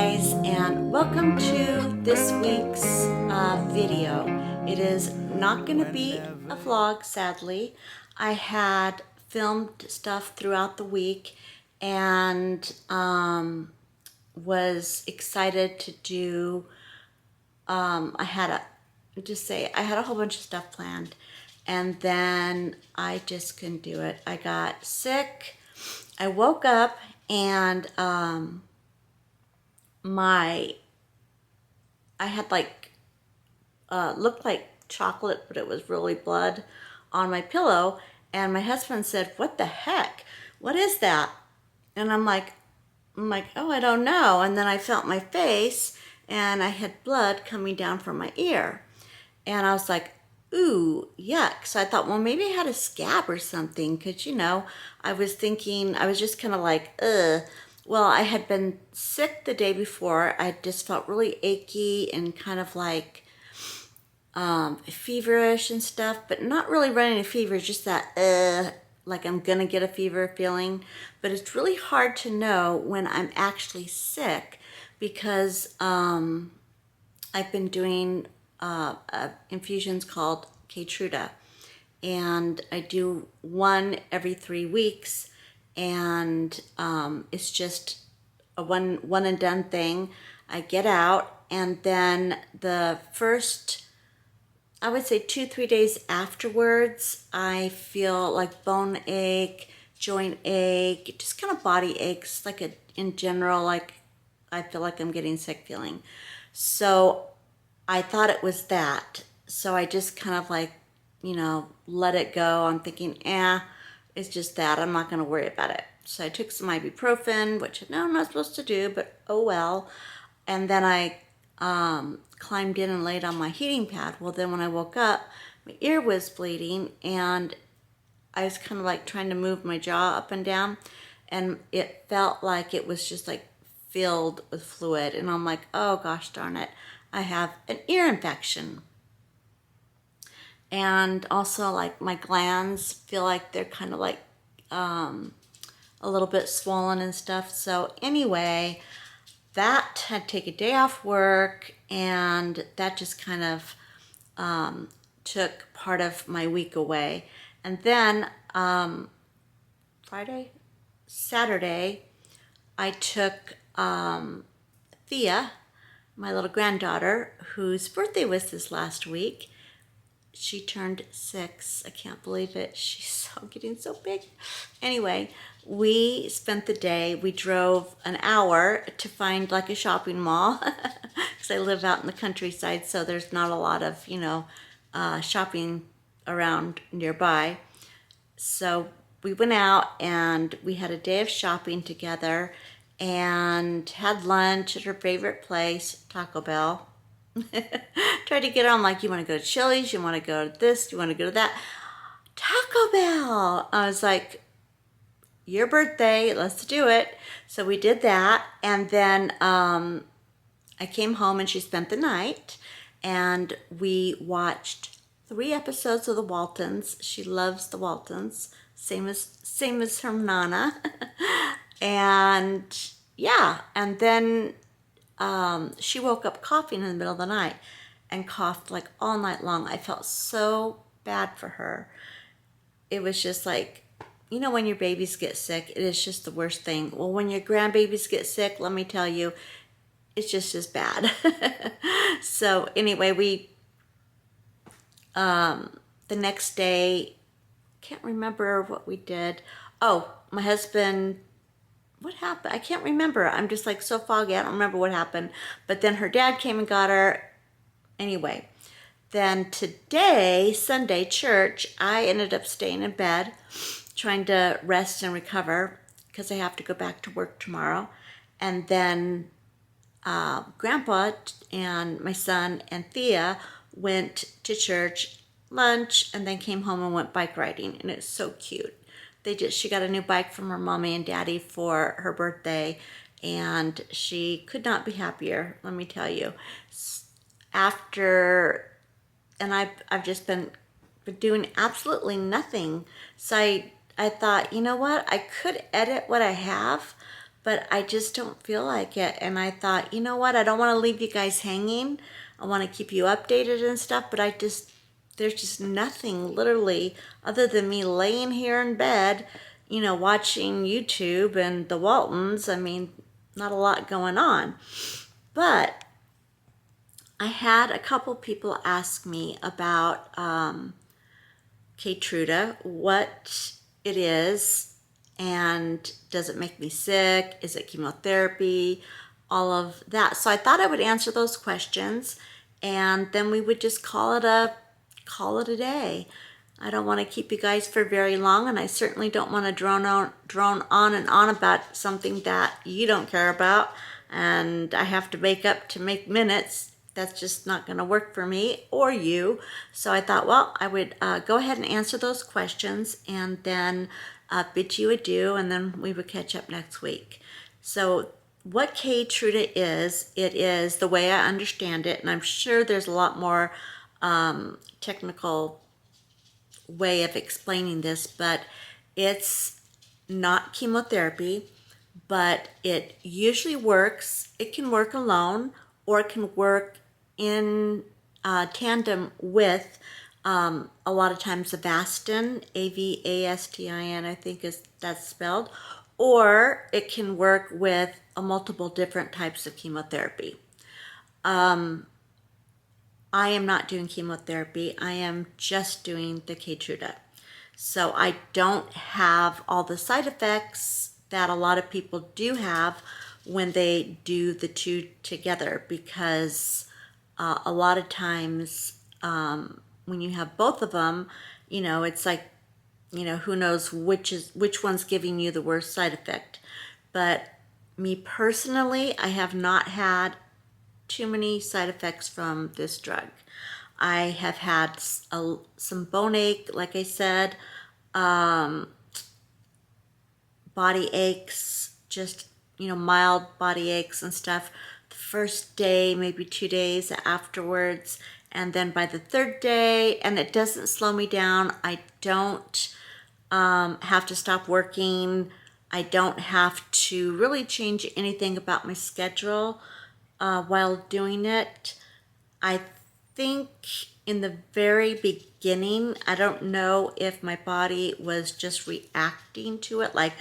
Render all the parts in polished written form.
guys, and welcome to this week's video. It is not going to be a vlog, sadly. I had filmed stuff throughout the week and was excited to do, I had a whole bunch of stuff planned, and then I just couldn't do it. I got sick. I woke up and I had looked like chocolate, but it was really blood on my pillow. And my husband said, "What the heck? What is that?" And I'm like, "Oh, I don't know." And then I felt my face and I had blood coming down from my ear. And I was like, "Ooh, yuck." So I thought, well, maybe I had a scab or something. Cause I was just kind of like, ugh. Well, I had been sick the day before. I just felt really achy and kind of like feverish and stuff, but not really running a fever, just that like I'm gonna get a fever feeling. But it's really hard to know when I'm actually sick because I've been doing infusions called Keytruda, and I do one every 3 weeks. And it's just a one and done thing. I get out, and then the first, I would say 2-3 days afterwards, I feel like bone ache, joint ache, just kind of body aches, in general, like I feel like I'm getting sick feeling. So I thought it was that. So I just kind of let it go. I'm thinking, it's just that. I'm not going to worry about it. So I took some ibuprofen, which I know I'm not supposed to do, but oh well. And then I climbed in and laid on my heating pad. Well, then when I woke up, my ear was bleeding, and I was kind of like trying to move my jaw up and down, and it felt like it was just like filled with fluid. And I'm like, oh gosh darn it, I have an ear infection. And also, like, my glands feel like they're kind of like a little bit swollen and stuff. So anyway, that had to take a day off work, and that just kind of took part of my week away. And then Saturday, I took Thea, my little granddaughter, whose birthday was this last week. She turned 6. I can't believe it. She's getting so big. Anyway, we spent the day. We drove an hour to find like a shopping mall because I live out in the countryside, so there's not a lot of shopping around nearby. So we went out and we had a day of shopping together and had lunch at her favorite place, Taco Bell. Tried to get her. I'm like, you want to go to Chili's? You want to go to this? You want to go to that? Taco Bell. I was like, your birthday, let's do it. So we did that. And then I came home and she spent the night. And we watched 3 episodes of The Waltons. She loves The Waltons. Same as her Nana. And yeah. And then she woke up coughing in the middle of the night and coughed like all night long. I felt so bad for her. It was just like, when your babies get sick, it is just the worst thing. Well, when your grandbabies get sick, let me tell you, it's just as bad. So anyway, the next day, can't remember what we did. Oh, my husband, what happened? I can't remember. I'm just like so foggy. I don't remember what happened. But then her dad came and got her. Anyway, then today, Sunday, church, I ended up staying in bed, trying to rest and recover because I have to go back to work tomorrow. And then Grandpa and my son and Thea went to church, lunch, and then came home and went bike riding. And it's so cute. She got a new bike from her mommy and daddy for her birthday, and she could not be happier, let me tell you. I've just been doing absolutely nothing. So I thought, you know what? I could edit what I have, but I just don't feel like it. And I thought, you know what? I don't want to leave you guys hanging. I want to keep you updated and stuff, but there's just nothing literally other than me laying here in bed, watching YouTube and the Waltons. I mean, not a lot going on. But I had a couple people ask me about Keytruda, what it is, and does it make me sick? Is it chemotherapy? All of that. So I thought I would answer those questions, and then we would just call it a day. I don't want to keep you guys for very long, and I certainly don't want to drone on and on about something that you don't care about, and I have to make minutes. That's just not going to work for me or you. So I thought, well, I would go ahead and answer those questions and then bid you adieu, and then we would catch up next week. So what Keytruda is, it is the way I understand it, and I'm sure there's a lot more technical way of explaining this, but it's not chemotherapy, but it usually works. It can work alone, or it can work in tandem with a lot of times Avastin, Avastin, I think that's spelled, or it can work with multiple different types of chemotherapy. I am not doing chemotherapy. I am just doing the Keytruda. So I don't have all the side effects that a lot of people do have when they do the two together, because a lot of times when you have both of them, it's like, who knows which one's giving you the worst side effect. But me personally, I have not had too many side effects from this drug. I have had some bone ache, like I said, body aches, just, mild body aches and stuff. The first day, maybe 2 days afterwards, and then by the third day, and it doesn't slow me down. I don't have to stop working. I don't have to really change anything about my schedule while doing it. I think in the very beginning, I don't know if my body was just reacting to it, like,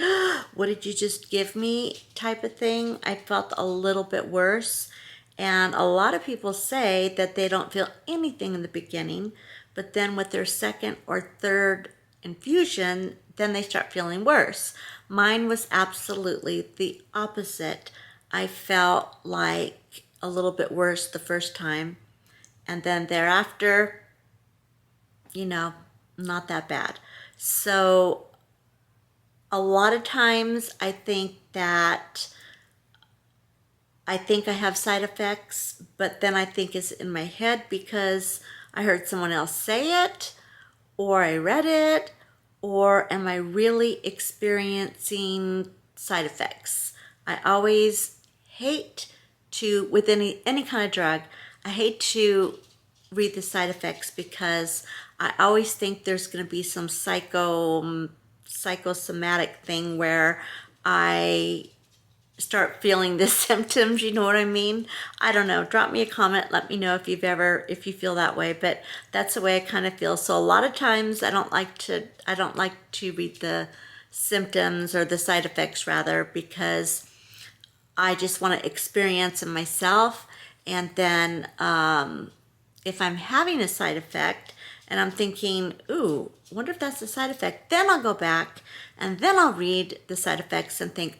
what did you just give me type of thing. I felt a little bit worse. And a lot of people say that they don't feel anything in the beginning, but then with their second or third infusion, then they start feeling worse. Mine was absolutely the opposite. I felt like a little bit worse the first time, and then thereafter, not that bad. So a lot of times I think I have side effects, but then I think it's in my head because I heard someone else say it, or I read it, or am I really experiencing side effects? I always hate to, with any kind of drug, I hate to read the side effects because I always think there's going to be some psychosomatic thing where I start feeling the symptoms, you know what I mean? I don't know. Drop me a comment. Let me know if you feel that way, but that's the way I kind of feel. So a lot of times I don't like to read the symptoms, or the side effects rather, because I just want to experience them myself. And then if I'm having a side effect and I'm thinking, ooh, wonder if that's a side effect, then I'll go back and then I'll read the side effects and think,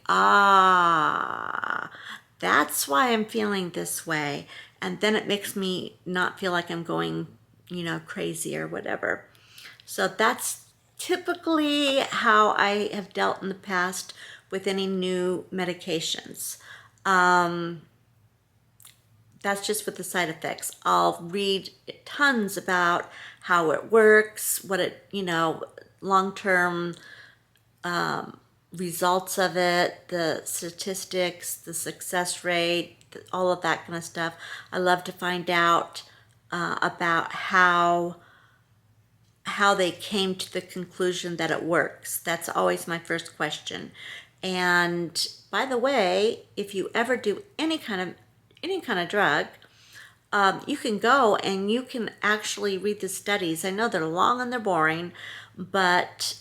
that's why I'm feeling this way. And then it makes me not feel like I'm going, crazy or whatever. So that's typically how I have dealt in the past with any new medications. That's just with the side effects. I'll read tons about how it works, what it, long-term results of it, the statistics, the success rate, all of that kind of stuff. I love to find out about how they came to the conclusion that it works. That's always my first question. And by the way, if you ever do any kind of drug, you can go and you can actually read the studies. I know they're long and they're boring, but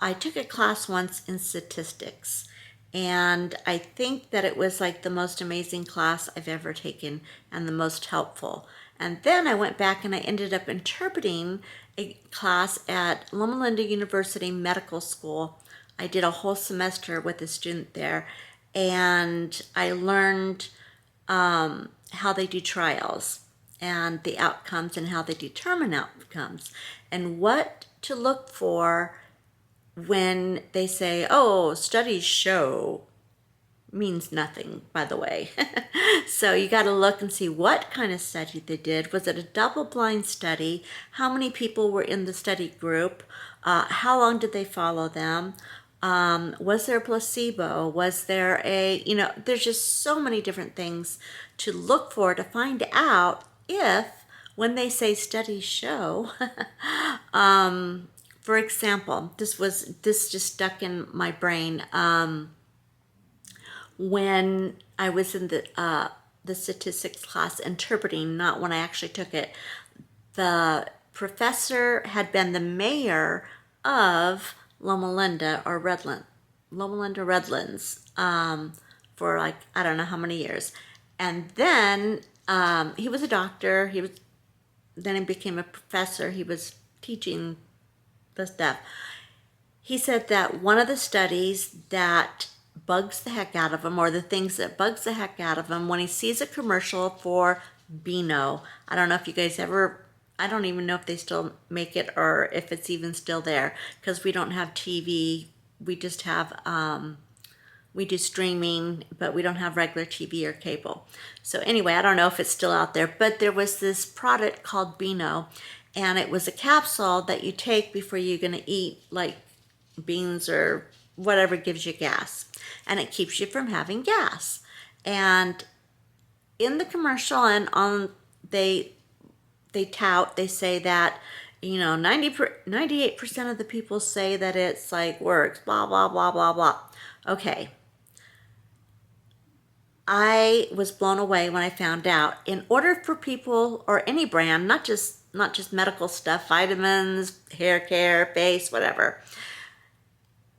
I took a class once in statistics, and I think that it was like the most amazing class I've ever taken and the most helpful. And then I went back and I ended up interpreting a class at Loma Linda University Medical School. I did a whole semester with a student there, and I learned how they do trials and the outcomes and how they determine outcomes and what to look for when they say, oh, studies show, means nothing, by the way. So you got to look and see what kind of study they did. Was it a double-blind study? How many people were in the study group? How long did they follow them? Was there a placebo? Was there there's just so many different things to look for to find out if, when they say studies show, for example, this just stuck in my brain. When I was in the statistics class interpreting, not when I actually took it, the professor had been the mayor of Loma Linda Redlands, for like, I don't know how many years. And then he was a doctor. Then he became a professor. He was teaching the stuff. He said that one of the studies that bugs the heck out of him, or the things that bugs the heck out of him, when he sees a commercial for Beano. I don't know if you guys I don't even know if they still make it or if it's even still there, because we don't have TV. We just have, we do streaming, but we don't have regular TV or cable. So anyway, I don't know if it's still out there, but there was this product called Beano, and it was a capsule that you take before you're going to eat like beans or whatever gives you gas, and it keeps you from having gas. And in the commercial and on they say that 98% of the people say that it's like works, blah blah blah blah blah. Okay, I was blown away when I found out, in order for people, or any brand, not just medical stuff, vitamins, hair care, face, whatever,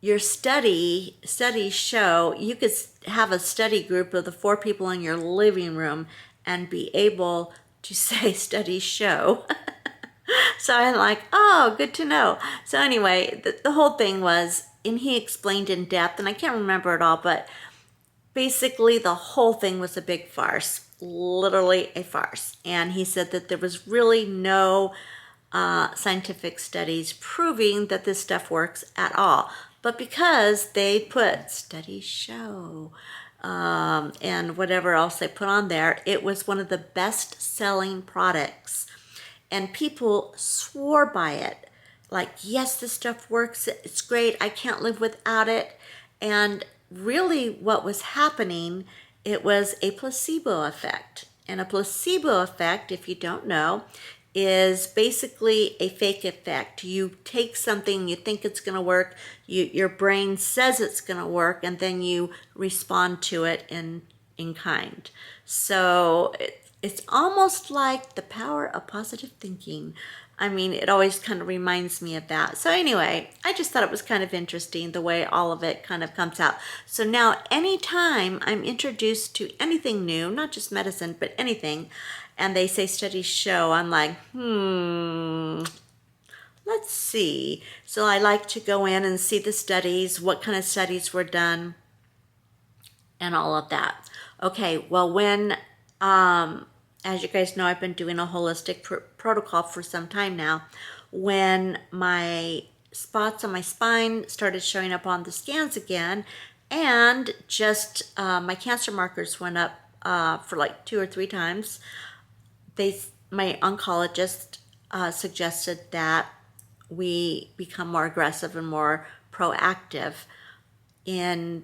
your studies show, you could have a study group of the 4 people in your living room and be able to say studies show. So I'm like, oh, good to know. So anyway, the whole thing was, and he explained in depth, and I can't remember it all, but basically the whole thing was a big farce, literally a farce. And he said that there was really no scientific studies proving that this stuff works at all. But because they put studies show and whatever else they put on there, it was one of the best selling products. And people swore by it. Like, yes, this stuff works. It's great. I can't live without it. And really what was happening, it was a placebo effect. And a placebo effect, if you don't know, is basically a fake effect. You take something, you think it's going to work, your brain says it's going to work, and then you respond to it in kind. So it's almost like the power of positive thinking. I mean, it always kind of reminds me of that. So anyway, I just thought it was kind of interesting the way all of it kind of comes out. So now anytime I'm introduced to anything new, not just medicine, but anything, and they say studies show, I'm like, let's see. So I like to go in and see the studies, what kind of studies were done, and all of that. Okay, well, when, as you guys know, I've been doing a holistic protocol for some time now. When my spots on my spine started showing up on the scans again, and just my cancer markers went up for like 2 or 3 times, my oncologist suggested that we become more aggressive and more proactive in,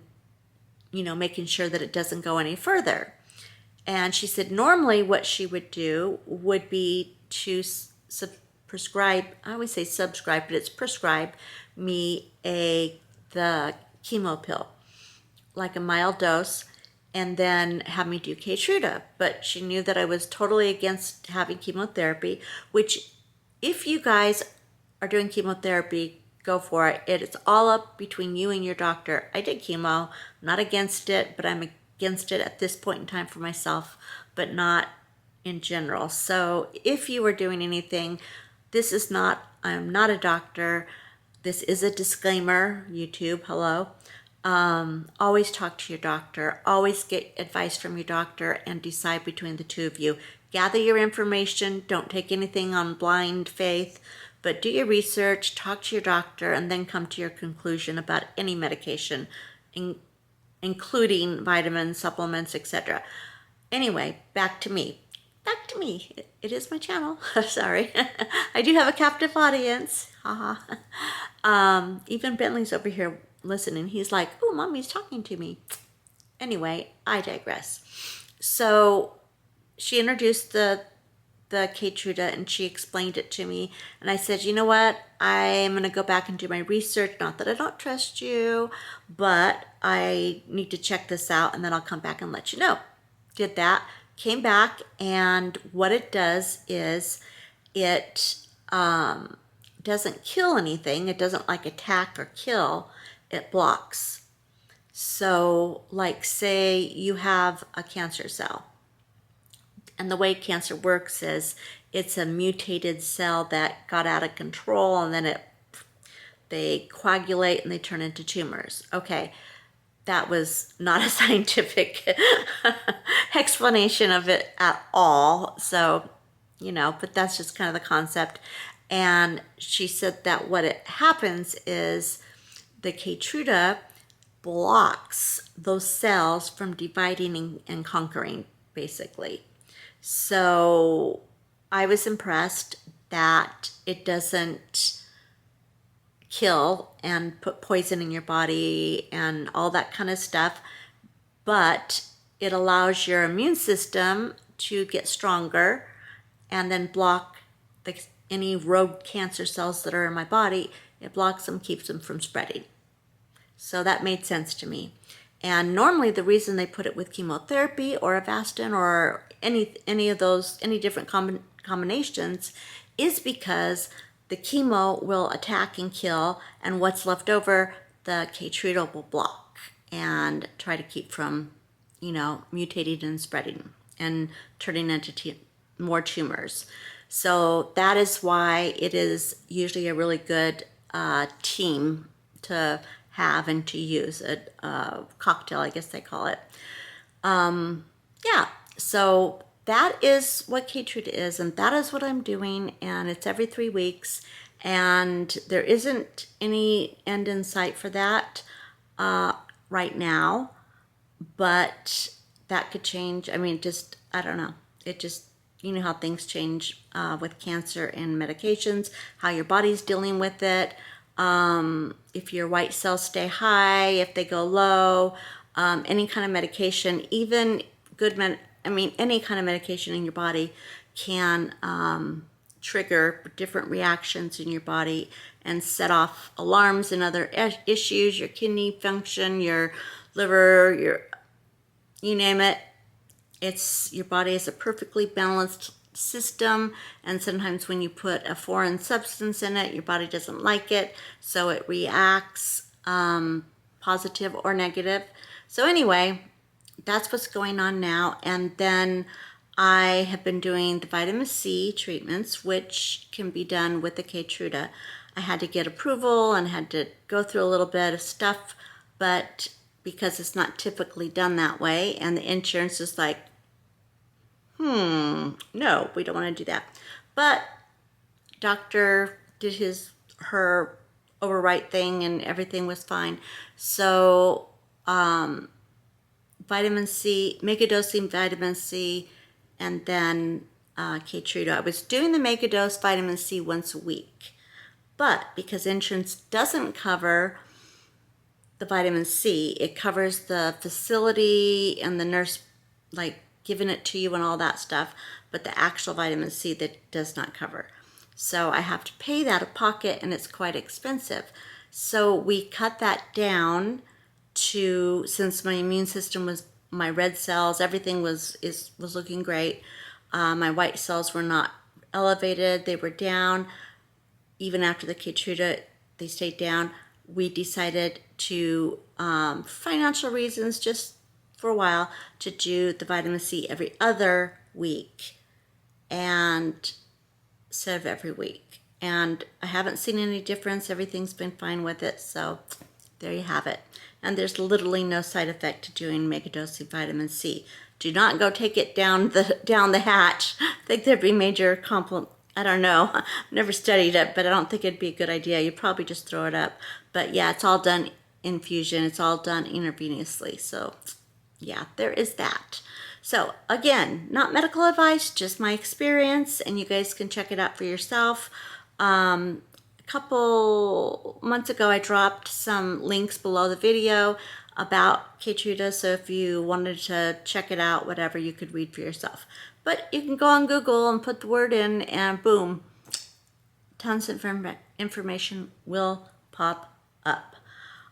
making sure that it doesn't go any further. And she said normally what she would do would be to prescribe, I always say subscribe, but it's prescribe me the chemo pill. like a mild dose and then have me do Keytruda. But she knew that I was totally against having chemotherapy, which if you guys are doing chemotherapy, go for it. It's all up between you and your doctor. I did chemo, not against it, but I'm against it at this point in time for myself, but not in general. So if you are doing anything, this is not, I'm not a doctor. This is a disclaimer, YouTube, hello. Always talk to your doctor. Always get advice from your doctor and decide between the two of you. Gather your information. Don't take anything on blind faith, but do your research, talk to your doctor, and then come to your conclusion about any medication, including vitamins, supplements, etc. Anyway, back to me. Back to me. It is my channel. Sorry. I do have a captive audience. Haha. Even Bentley's over here listening. He's like, oh, mommy's talking to me. Anyway, I digress. So she introduced the Keytruda and she explained it to me. And I said, you know what? I'm going to go back and do my research. Not that I don't trust you, but I need to check this out and then I'll come back and let you know. Did that. Came back, and what it does is it doesn't kill anything. It doesn't like attack or kill. It blocks. So like say you have a cancer cell, and the way cancer works is it's a mutated cell that got out of control, and then they coagulate and they turn into tumors. Okay. That was not a scientific explanation of it at all. So, you know, but that's just kind of the concept. And she said that what it happens is the Keytruda blocks those cells from dividing and conquering, basically. So I was impressed that it doesn't kill and put poison in your body and all that kind of stuff, but it allows your immune system to get stronger and then block any rogue cancer cells that are in my body. It blocks them, keeps them from spreading. So that made sense to me. And normally the reason they put it with chemotherapy or Avastin or any of those, any different combinations is because the chemo will attack and kill, and what's left over, the Keytruda will block and try to keep from, you know, mutating and spreading and turning into more tumors. So that is why it is usually a really good team to have and to use, a cocktail, I guess they call it. Yeah, so that is what Keytruda is, and that is what I'm doing, and it's every 3 weeks, and there isn't any end in sight for that right now, but that could change. I mean, just, I don't know. It just, you know how things change with cancer and medications, how your body's dealing with it, if your white cells stay high, if they go low, any kind of medication, even any kind of medication in your body can trigger different reactions in your body and set off alarms and other issues, your kidney function, your liver, you name it. Your body is a perfectly balanced system, and sometimes when you put a foreign substance in it, your body doesn't like it, so it reacts positive or negative. So anyway, that's what's going on now. And then I have been doing the vitamin C treatments, which can be done with the Keytruda. I had to get approval and had to go through a little bit of stuff, but because it's not typically done that way, and the insurance is like, no, we don't want to do that. But doctor did her overwrite thing and everything was fine. So vitamin C, megadosing vitamin C, and then Keytruda. I was doing the megadose vitamin C once a week, but because insurance doesn't cover the vitamin C, it covers the facility and the nurse like giving it to you and all that stuff, but the actual vitamin C that does not cover. So I have to pay that out of pocket, and it's quite expensive. So we cut that down since my immune system was, my red cells, everything was looking great. My white cells were not elevated, they were down. Even after the Keytruda, they stayed down. We decided to, financial reasons, just for a while, to do the vitamin C every other week, and instead of every week. And I haven't seen any difference. Everything's been fine with it. So there you have it. And there's literally no side effect to doing megadosing vitamin C. Do not go take it down the hatch. I think there'd be major I don't know. I've never studied it, but I don't think it'd be a good idea. You'd probably just throw it up. But yeah, it's all done infusion. It's all done intravenously. So yeah, there is that. So again, not medical advice, just my experience, and you guys can check it out for yourself. A couple months ago, I dropped some links below the video about Keytruda, so if you wanted to check it out, whatever, you could read for yourself. But you can go on Google and put the word in, and boom, tons of information will pop up.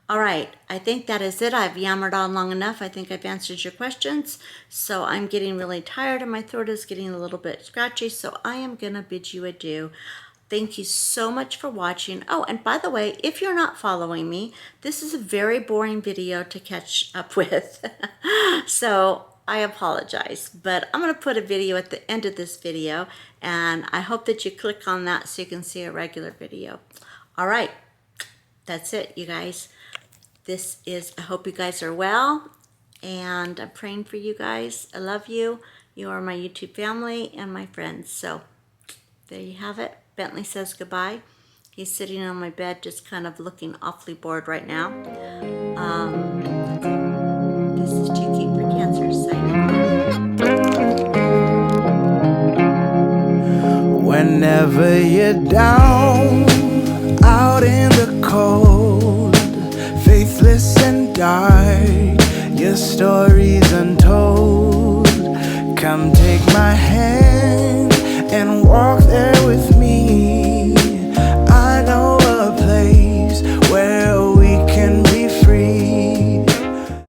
All right, I think that is it. I've yammered on long enough. I think I've answered your questions. So I'm getting really tired and my throat is getting a little bit scratchy. So I am going to bid you adieu. Thank you so much for watching. Oh, and by the way, if you're not following me, this is a very boring video to catch up with. So I apologize, but I'm going to put a video at the end of this video, and I hope that you click on that so you can see a regular video. All right, that's it, you guys. I hope you guys are well, and I'm praying for you guys. I love you. You are my YouTube family and my friends. So there you have it. Bentley says goodbye. He's sitting on my bed just kind of looking awfully bored right now. This is Too Cute for Cancer signing off. Whenever you're down, out in the cold, faithless and dark, your story's untold. Come take my hand and walk there with